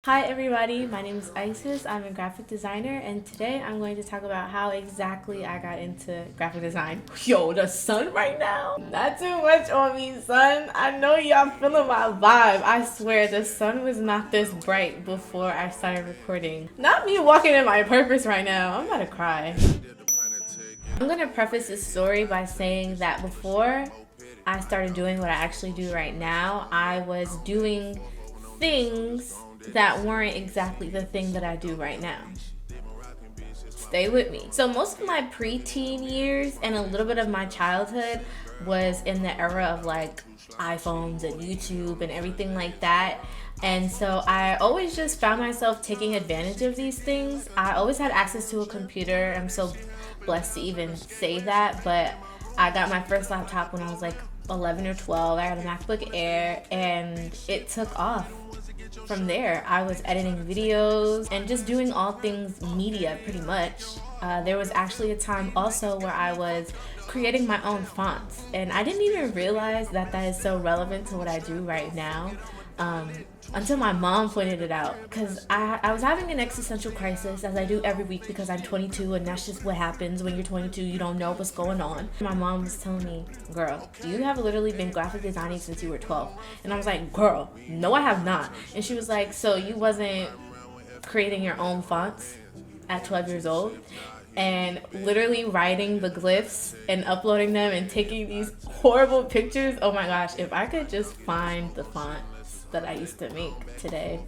Hi everybody, my name is Isis. I'm a graphic designer and today I'm going to talk about how exactly I got into graphic design. Yo, the sun right now? Not too much on me, son. I know y'all feeling my vibe. I swear the sun was not this bright before I started recording. Not me walking in my purpose right now. I'm about to cry. I'm gonna preface this story by saying that before I started doing what I actually do right now, I was doing things that weren't exactly the thing that I do right now. Stay with me. So most of my preteen years and a little bit of my childhood was in the era of like iPhones and YouTube and everything like that. And so I always just found myself taking advantage of these things. I always had access to a computer. I'm so blessed to even say that, but I got my first laptop when I was like 11 or 12. I had a MacBook Air and it took off. From there, I was editing videos and just doing all things media pretty much. There was actually a time also where I was creating my own fonts, and I didn't even realize that that is so relevant to what I do right now until my mom pointed it out, because I was having an existential crisis, as I do every week, because I'm 22 and that's just what happens when you're 22. You don't know what's going on. My mom was telling me, girl, you have literally been graphic designing since you were 12. And I was like, girl, no I have not. And she was like, so you wasn't creating your own fonts at 12 years old? And literally writing the glyphs and uploading them and taking these horrible pictures. Oh my gosh, if I could just find the fonts that I used to make today,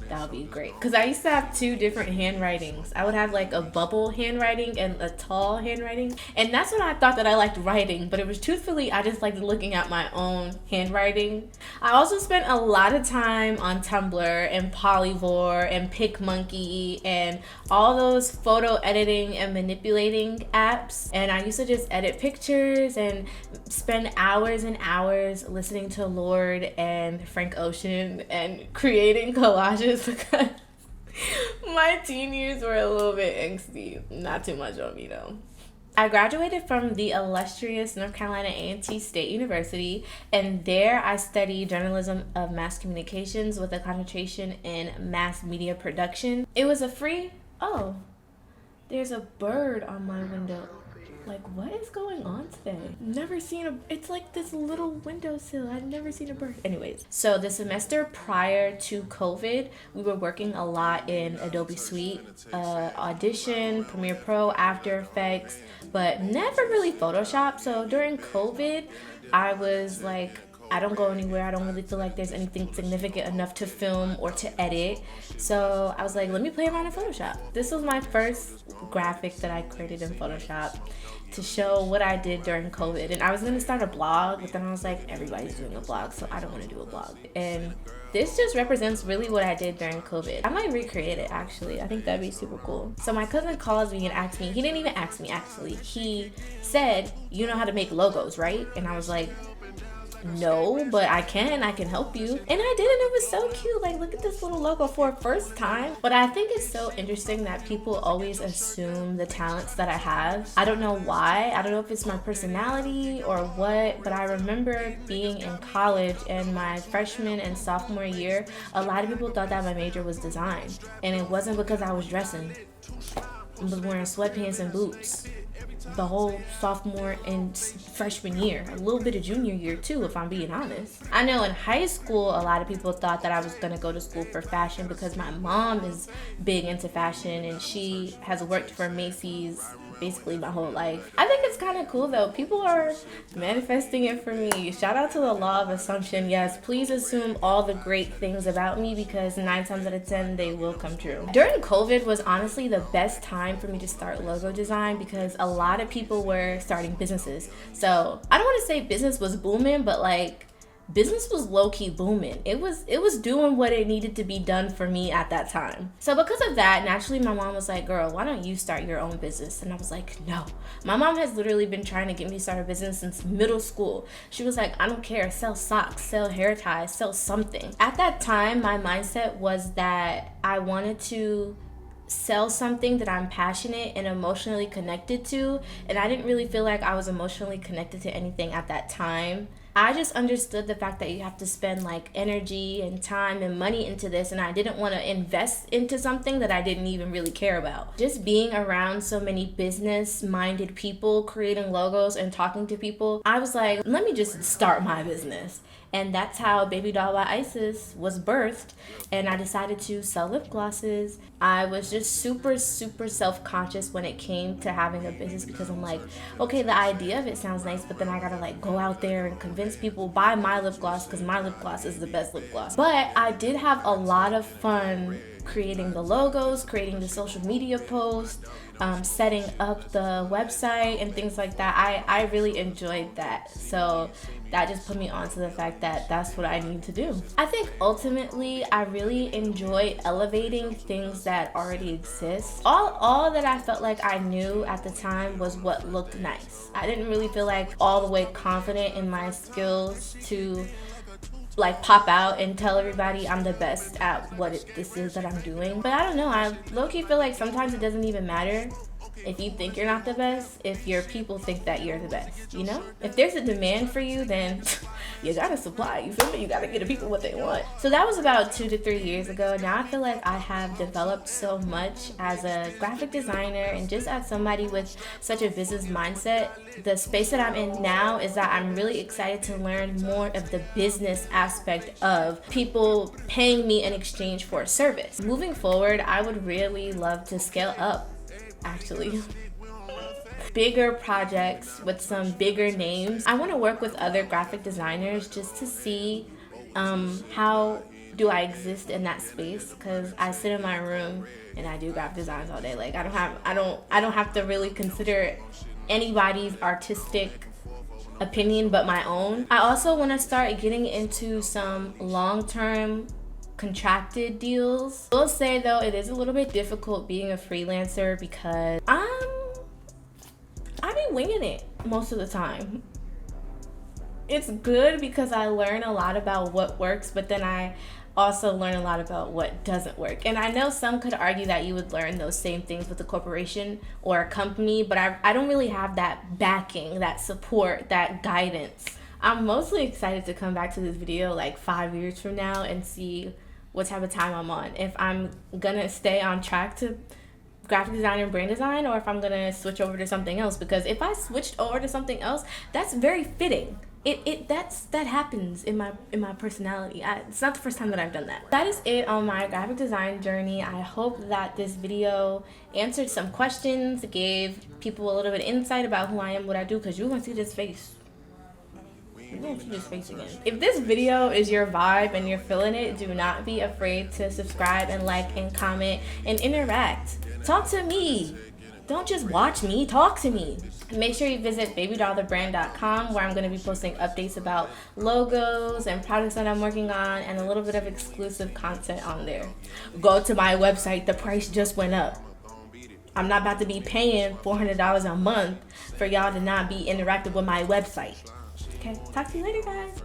that would be great. Because I used to have two different handwritings. I would have like a bubble handwriting and a tall handwriting. And that's when I thought that I liked writing. But it was truthfully, I just liked looking at my own handwriting. I also spent a lot of time on Tumblr and Polyvore and PicMonkey and all those photo editing and manipulating apps. And I used to just edit pictures and spend hours and hours listening to Lorde and Frank Ocean and creating collages because my teen years were a little bit angsty. Not too much on me though. I graduated from the illustrious North Carolina A&T State University, and there I studied journalism of mass communications with a concentration in mass media production. It was a free... Oh, there's a bird on my window. Like, what is going on today? Never seen a... It's like this little windowsill. I've never seen a bird. Anyways, so the semester prior to COVID, we were working a lot in Adobe Suite, Audition, Premiere Pro, After Effects, but never really Photoshop. So during COVID, I was like, I don't go anywhere. I don't really feel like there's anything significant enough to film or to edit. So I was like, let me play around in Photoshop. This was my first graphic that I created in Photoshop to show what I did during COVID. And I was gonna start a blog, but then I was like, everybody's doing a blog, so I don't wanna do a blog. And this just represents really what I did during COVID. I might recreate it actually. I think that'd be super cool. So my cousin calls me and asks me, he didn't even ask me actually. He said, you know how to make logos, right? And I was like, no, but I can help you. And I did, and it was so cute. Like, look at this little logo for a first time. But I think it's so interesting that people always assume the talents that I have. I don't know why. I don't know if it's my personality or what, but I remember being in college and my freshman and sophomore year, a lot of people thought that my major was design. And it wasn't because I was dressing. I was wearing sweatpants and boots the whole sophomore and freshman year, a little bit of junior year too, if I'm being honest. I know in high school, a lot of people thought that I was gonna go to school for fashion because my mom is big into fashion and she has worked for Macy's basically my whole life. I think it's kind of cool though. People are manifesting it for me. Shout out to the law of assumption. Yes, please assume all the great things about me because 9 times out of 10 they will come true. During COVID was honestly the best time for me to start logo design because a lot of people were starting businesses. So I don't want to say business was booming, but like business was low-key booming. It was doing what it needed to be done for me at that time. So because of that, naturally my mom was like, girl, why don't you start your own business? And I was like, no. My mom has literally been trying to get me to start a business since middle school. She was like, I don't care, sell socks, sell hair ties, sell something. At that time, my mindset was that I wanted to sell something that I'm passionate and emotionally connected to, and I didn't really feel like I was emotionally connected to anything at that time. I just understood the fact that you have to spend like energy and time and money into this, and I didn't want to invest into something that I didn't even really care about. Just being around so many business-minded people creating logos and talking to people, I was like, let me just start my business. And that's how Baby Doll by Isis was birthed. And I decided to sell lip glosses. I was just super self-conscious when it came to having a business, because I'm like, okay, the idea of it sounds nice, but then I gotta like go out there and convince people buy my lip gloss because my lip gloss is the best lip gloss. But I did have a lot of fun creating the logos, creating the social media posts, setting up the website and things like that. I really enjoyed that. So that just put me on to the fact that that's what I need to do. I think ultimately I really enjoy elevating things that already exist. All that I felt like I knew at the time was what looked nice. I didn't really feel like all the way confident in my skills to like pop out and tell everybody I'm the best at what this is that I'm doing. But I don't know, I low-key feel like sometimes it doesn't even matter if you think you're not the best, if your people think that you're the best, you know? If there's a demand for you, then you gotta supply, you feel me? You gotta get the people what they want. So that was about 2 to 3 years ago. Now I feel like I have developed so much as a graphic designer and just as somebody with such a business mindset. The space that I'm in now is that I'm really excited to learn more of the business aspect of people paying me in exchange for a service. Moving forward, I would really love to scale up, actually. Bigger projects with some bigger names. I want to work with other graphic designers just to see how do I exist in that space, because I sit in my room and I do graphic designs all day. Like I don't have to really consider anybody's artistic opinion but my own. I also want to start getting into some long-term contracted deals. I will say though, it is a little bit difficult being a freelancer because I be winging it most of the time. It's good because I learn a lot about what works, but then I also learn a lot about what doesn't work. And I know some could argue that you would learn those same things with a corporation or a company, but I don't really have that backing, that support, that guidance. I'm mostly excited to come back to this video like 5 years from now and see what type of time I'm on. If I'm gonna stay on track to graphic design and brand design, or if I'm gonna switch over to something else. Because if I switched over to something else, that's very fitting. That happens in my personality. It's not the first time that I've done that. That is it on my graphic design journey. I hope that this video answered some questions, gave people a little bit of insight about who I am, what I do, because you're gonna see this face. You're gonna see this face again. If this video is your vibe and you're feeling it, do not be afraid to subscribe and like and comment and interact. Talk to me. Don't just watch me, talk to me. Make sure you visit babydollthebrand.com, where I'm going to be posting updates about logos and products that I'm working on and a little bit of exclusive content on there. Go to my website, the price just went up. I'm not about to be paying $400 a month for y'all to not be interactive with my website. Okay, talk to you later, guys.